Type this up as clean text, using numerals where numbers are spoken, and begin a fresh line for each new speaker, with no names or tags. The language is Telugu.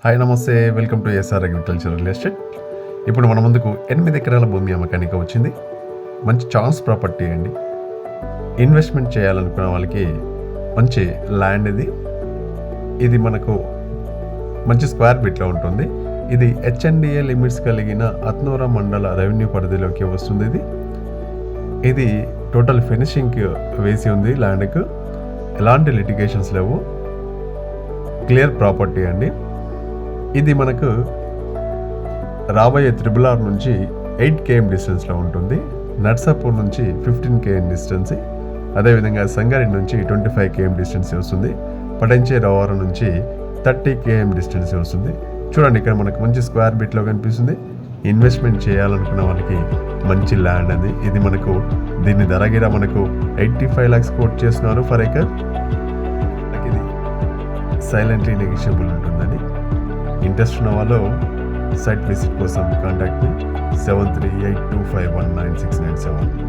హాయ్ నమస్తే, welcome to SR agriculture real estate. ఇప్పుడు మన ముందుకు 8 ఎకరాల భూమి అమ్మకానికి వచ్చింది. మంచి ఛాన్స్ ప్రాపర్టీ అండి. ఇన్వెస్ట్మెంట్ చేయాలనుకున్న వాళ్ళకి మంచి ల్యాండ్ ఇది మనకు మంచి స్క్వేర్ ఫీట్లో ఉంటుంది. ఇది హెచ్ఎండిఏ లిమిట్స్ కలిగిన అత్నూర మండల రెవెన్యూ పరిధిలోకి వస్తుంది. ఇది టోటల్ ఫినిషింగ్కి వేసి ఉంది. ల్యాండ్కు ఎలాంటి లిటిగేషన్స్ లేవు, క్లియర్ ప్రాపర్టీ అండి. ఇది మనకు రాబోయే RRR నుంచి 8 km డిస్టెన్స్లో ఉంటుంది. నర్సాపూర్ నుంచి 15 km డిస్టెన్స్, అదేవిధంగా సంగారెడ్డి నుంచి 25 km డిస్టెన్స్ వస్తుంది. పటంచే రవారం నుంచి 30 km డిస్టెన్స్ వస్తుంది. చూడండి, ఇక్కడ మనకు మంచి స్క్వేర్ ఫీట్లో కనిపిస్తుంది. ఇన్వెస్ట్మెంట్ చేయాలనుకున్న వాళ్ళకి మంచి ల్యాండ్ అది. ఇది మనకు దీని ధరగిర మనకు 85 lakhs కోట్ చేస్తున్నారు ఫర్ ఎకర్. ఇది సైలెంట్లీ నెగిషియబుల్ ఉంటుందని. ఇంట్రెస్ట్ ఉన్న వాళ్ళు సైట్ విజిట్ కోసం కాంటాక్ట్ మీ 7382519697.